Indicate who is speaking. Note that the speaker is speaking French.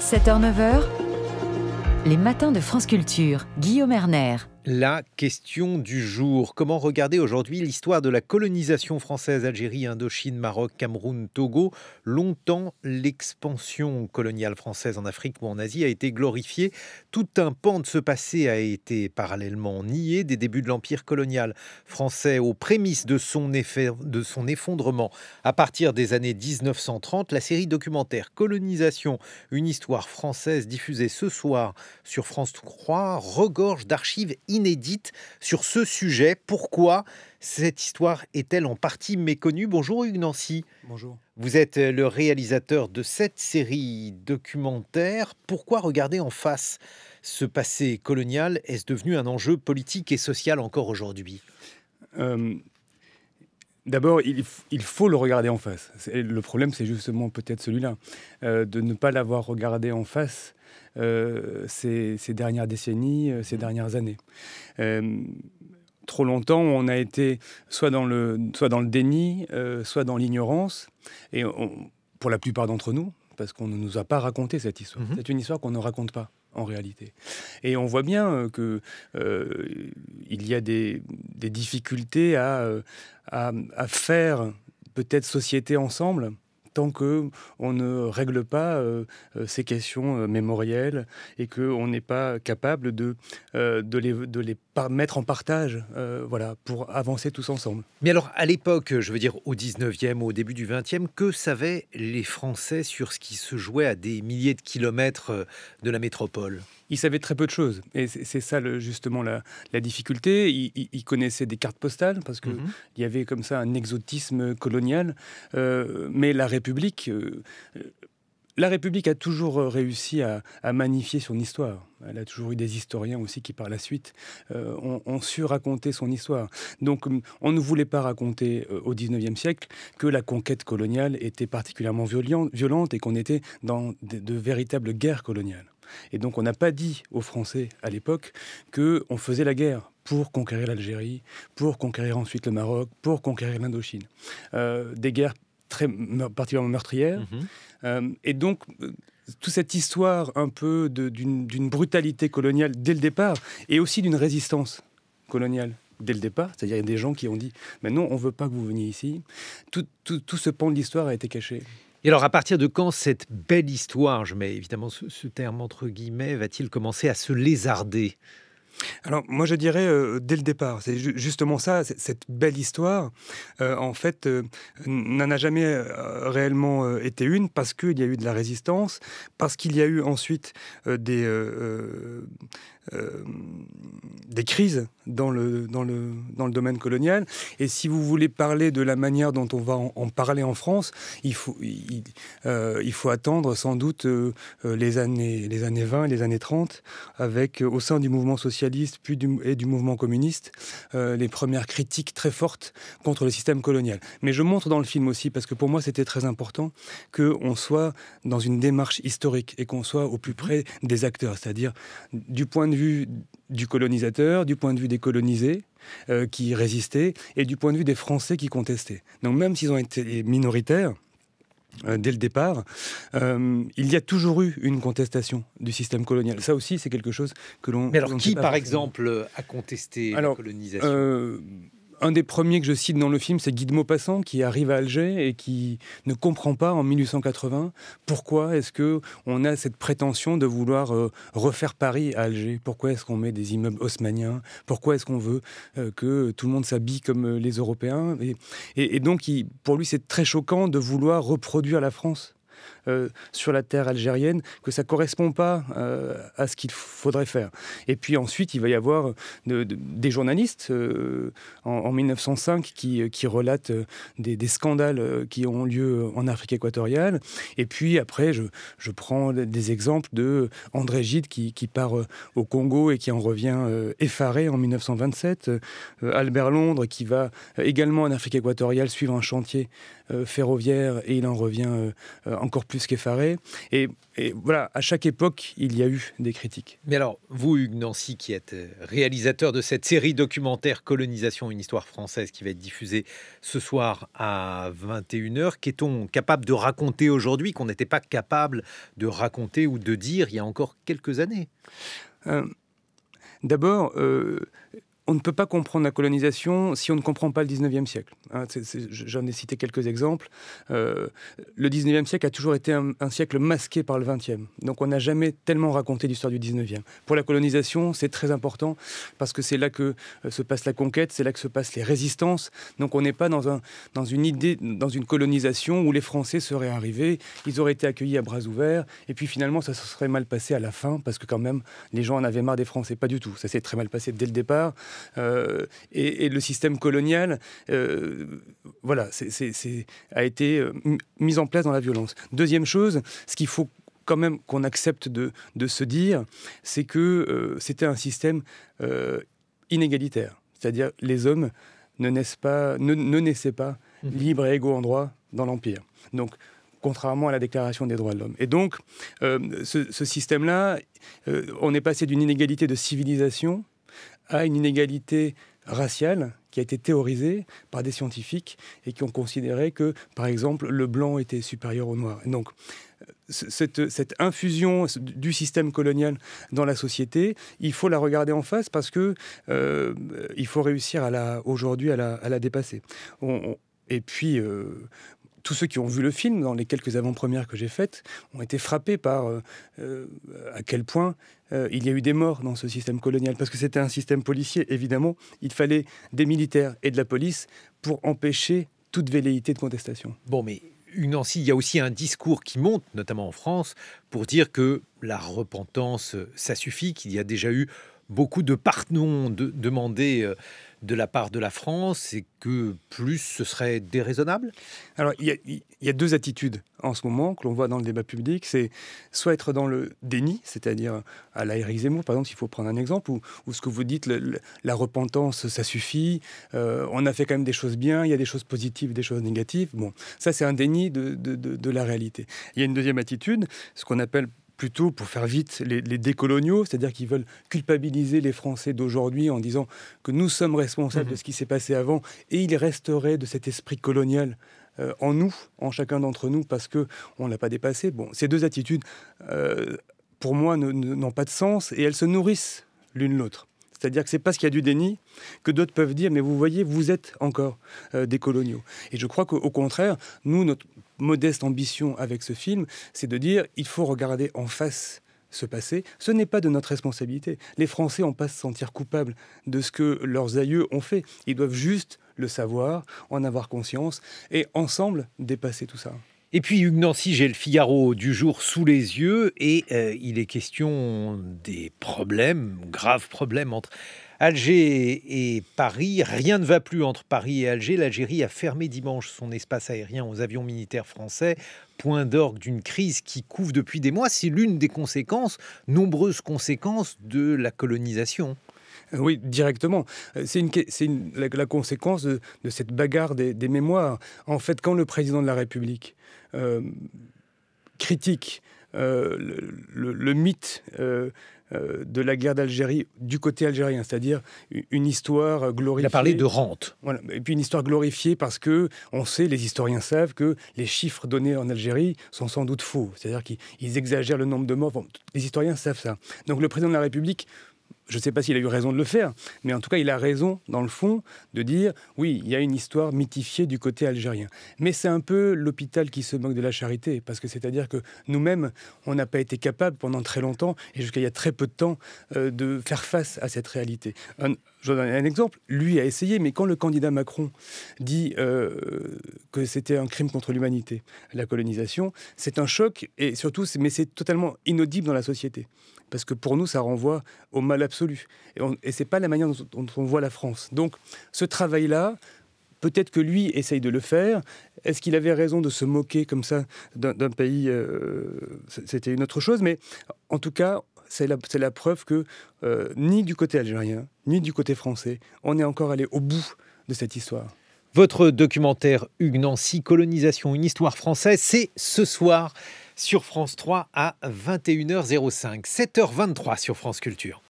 Speaker 1: 7h-9h, les matins de France Culture, Guillaume Erner.
Speaker 2: La question du jour. Comment regarder aujourd'hui l'histoire de la colonisation française, Algérie, Indochine, Maroc, Cameroun, Togo? Longtemps, l'expansion coloniale française en Afrique ou en Asie a été glorifiée. Tout un pan de ce passé a été parallèlement nié des débuts de l'empire colonial français aux prémices de son effondrement. À partir des années 1930, la série documentaire Colonisation, une histoire française diffusée ce soir sur France 3 regorge d'archives inédite sur ce sujet. Pourquoi cette histoire est-elle en partie méconnue? Bonjour Hugues Nancy.
Speaker 3: Bonjour.
Speaker 2: Vous êtes le réalisateur de cette série documentaire. Pourquoi regarder en face ce passé colonial? Est-ce devenu un enjeu politique et social encore aujourd'hui?
Speaker 3: D'abord, il faut le regarder en face. Le problème, c'est justement peut-être celui-là, de ne pas l'avoir regardé en face ces dernières décennies, ces dernières années. Trop longtemps, on a été soit dans le déni, soit dans l'ignorance, et pour la plupart d'entre nous, parce qu'on ne nous a pas raconté cette histoire. C'est une histoire qu'on ne raconte pas, en réalité. Et on voit bien qu'il y a des difficultés à faire peut-être société ensemble, tant qu'on ne règle pas ces questions mémorielles et qu'on n'est pas capable de les mettre en partage pour avancer tous ensemble.
Speaker 2: Mais alors, à l'époque, je veux dire au 19e, au début du 20e, que savaient les Français sur ce qui se jouait à des milliers de kilomètres de la métropole?
Speaker 3: Ils savaient très peu de choses. Et c'est ça, justement, la difficulté. Ils connaissaient des cartes postales, parce qu'il y avait comme ça un exotisme colonial. Mais la République a toujours réussi à magnifier son histoire. Elle a toujours eu des historiens aussi qui, par la suite, ont su raconter son histoire. Donc, on ne voulait pas raconter au XIXe siècle que la conquête coloniale était particulièrement violente et qu'on était dans de véritables guerres coloniales. Et donc, on n'a pas dit aux Français, à l'époque, qu'on faisait la guerre pour conquérir l'Algérie, pour conquérir ensuite le Maroc, pour conquérir l'Indochine. Des guerres particulièrement meurtrières. Et donc, toute cette histoire un peu d'une brutalité coloniale dès le départ, et aussi d'une résistance coloniale dès le départ, c'est-à-dire des gens qui ont dit « mais non, on ne veut pas que vous veniez ici », tout ce pan de l'histoire a été caché.
Speaker 2: Et alors, à partir de quand cette belle histoire, je mets évidemment ce terme entre guillemets, va-t-il commencer à se lézarder?
Speaker 3: Alors, moi, je dirais dès le départ. C'est justement ça, cette belle histoire, en fait, n'en a jamais réellement été une, parce qu'il y a eu de la résistance, parce qu'il y a eu ensuite des crises dans le domaine colonial. Et si vous voulez parler de la manière dont on va en parler en France, il faut attendre sans doute les années 20 et les années 30, avec au sein du mouvement socialiste et du mouvement communiste, les premières critiques très fortes contre le système colonial. Mais je montre dans le film aussi, parce que pour moi c'était très important, qu'on soit dans une démarche historique et qu'on soit au plus près des acteurs, c'est-à-dire du point de vue du colonisateur, du point de vue des colonisés qui résistaient, et du point de vue des Français qui contestaient. Donc même s'ils ont été minoritaires, dès le départ, il y a toujours eu une contestation du système colonial. Ça aussi, c'est quelque chose que l'on...
Speaker 2: Mais alors, qui, par exemple, a contesté la colonisation?
Speaker 3: Un des premiers que je cite dans le film, c'est Guy de Maupassant, qui arrive à Alger et qui ne comprend pas, en 1880, pourquoi est-ce qu'on a cette prétention de vouloir refaire Paris à Alger. Pourquoi est-ce qu'on met des immeubles haussmanniens? Pourquoi est-ce qu'on veut que tout le monde s'habille comme les Européens? Et donc, pour lui, c'est très choquant de vouloir reproduire la France sur la terre algérienne, que ça ne correspond pas à ce qu'il faudrait faire. Et puis ensuite, il va y avoir des journalistes en 1905 qui relatent des scandales qui ont lieu en Afrique équatoriale. Et puis après, je prends des exemples de André Gide qui part au Congo et qui en revient effaré en 1927. Albert Londres qui va également en Afrique équatoriale suivre un chantier ferroviaire et il en revient encore plus qu'effaré. Et voilà, à chaque époque, il y a eu des critiques.
Speaker 2: Mais alors, vous, Hugues Nancy, qui êtes réalisateur de cette série documentaire Colonisation, une histoire française qui va être diffusée ce soir à 21h, qu'est-on capable de raconter aujourd'hui qu'on n'était pas capable de raconter ou de dire il y a encore quelques années?
Speaker 3: D'abord, on ne peut pas comprendre la colonisation si on ne comprend pas le 19e siècle. J'en ai cité quelques exemples. Le 19e siècle a toujours été un siècle masqué par le 20e. Donc on n'a jamais tellement raconté l'histoire du 19e. Pour la colonisation, c'est très important parce que c'est là que se passe la conquête, c'est là que se passent les résistances. Donc on n'est pas dans une idée, dans une colonisation où les Français seraient arrivés, ils auraient été accueillis à bras ouverts, et puis finalement ça se serait mal passé à la fin parce que quand même les gens en avaient marre des Français. Pas du tout. Ça s'est très mal passé dès le départ. Et le système colonial voilà, a été mis en place dans la violence. Deuxième chose, ce qu'il faut quand même qu'on accepte de se dire, c'est que c'était un système inégalitaire. C'est-à-dire les hommes ne naissaient pas libres et égaux en droit dans l'Empire. Donc, contrairement à la Déclaration des droits de l'homme. Et donc, ce système-là, on est passé d'une inégalité de civilisation à une inégalité raciale qui a été théorisée par des scientifiques et qui ont considéré que, par exemple, le blanc était supérieur au noir. Et donc, cette infusion du système colonial dans la société, il faut la regarder en face parce que il faut réussir aujourd'hui à la dépasser. Et puis, tous ceux qui ont vu le film, dans les quelques avant-premières que j'ai faites, ont été frappés par à quel point il y a eu des morts dans ce système colonial. Parce que c'était un système policier, évidemment. Il fallait des militaires et de la police pour empêcher toute velléité de contestation.
Speaker 2: Bon, mais Hugues Nancy, il y a aussi un discours qui monte, notamment en France, pour dire que la repentance, ça suffit, qu'il y a déjà eu beaucoup de pardons demandés de la part de la France et que plus ce serait déraisonnable?
Speaker 3: Alors, il y a deux attitudes en ce moment que l'on voit dans le débat public. C'est soit être dans le déni, c'est-à-dire à la Éric Zemmour, par exemple, s'il faut prendre un exemple, où ce que vous dites, la repentance, ça suffit, on a fait quand même des choses bien, il y a des choses positives, des choses négatives. Bon, ça, c'est un déni de la réalité. Il y a une deuxième attitude, ce qu'on appelle plutôt, pour faire vite, les décoloniaux, c'est-à-dire qu'ils veulent culpabiliser les Français d'aujourd'hui en disant que nous sommes responsables de ce qui s'est passé avant et il resterait de cet esprit colonial en nous, en chacun d'entre nous, parce qu'on ne l'a pas dépassé. Bon, ces deux attitudes, pour moi, n'ont pas de sens et elles se nourrissent l'une l'autre. C'est-à-dire que c'est parce qu'il y a du déni que d'autres peuvent dire « mais vous voyez, vous êtes encore des coloniaux ». Et je crois qu'au contraire, nous, notre modeste ambition avec ce film, c'est de dire « il faut regarder en face ce passé ». Ce n'est pas de notre responsabilité. Les Français n'ont pas à se sentir coupables de ce que leurs aïeux ont fait. Ils doivent juste le savoir, en avoir conscience et ensemble dépasser tout ça.
Speaker 2: Et puis, Hugues Nancy, j'ai le Figaro du jour sous les yeux et il est question des problèmes, graves problèmes entre Alger et Paris. Rien ne va plus entre Paris et Alger. L'Algérie a fermé dimanche son espace aérien aux avions militaires français. Point d'orgue d'une crise qui couve depuis des mois. C'est l'une des conséquences, nombreuses conséquences de la colonisation.
Speaker 3: Oui, directement. C'est la conséquence de cette bagarre des mémoires. En fait, quand le président de la République critique le mythe de la guerre d'Algérie du côté algérien, c'est-à-dire une histoire glorifiée.
Speaker 2: Il a parlé de rente.
Speaker 3: Voilà. Et puis une histoire glorifiée parce que on sait, les historiens savent que les chiffres donnés en Algérie sont sans doute faux. C'est-à-dire qu'ils exagèrent le nombre de morts. Bon, les historiens savent ça. Donc le président de la République, je ne sais pas s'il a eu raison de le faire, mais en tout cas, il a raison, dans le fond, de dire « oui, il y a une histoire mythifiée du côté algérien ». Mais c'est un peu l'hôpital qui se moque de la charité, parce que c'est-à-dire que nous-mêmes, on n'a pas été capable pendant très longtemps, et jusqu'à il y a très peu de temps, de faire face à cette réalité. Je donne un exemple, lui a essayé, mais quand le candidat Macron dit que c'était un crime contre l'humanité, la colonisation, c'est un choc, et surtout, mais c'est totalement inaudible dans la société. Parce que pour nous, ça renvoie au mal absolu. Et ce n'est pas la manière dont on voit la France. Donc, ce travail-là, peut-être que lui essaye de le faire. Est-ce qu'il avait raison de se moquer comme ça d'un pays c'était une autre chose. Mais en tout cas, c'est la preuve que ni du côté algérien, ni du côté français, on est encore allé au bout de cette histoire.
Speaker 2: Votre documentaire Hugues Nancy, Colonisation, une histoire française, c'est ce soir sur France 3 à 21h05, 7h23 sur France Culture.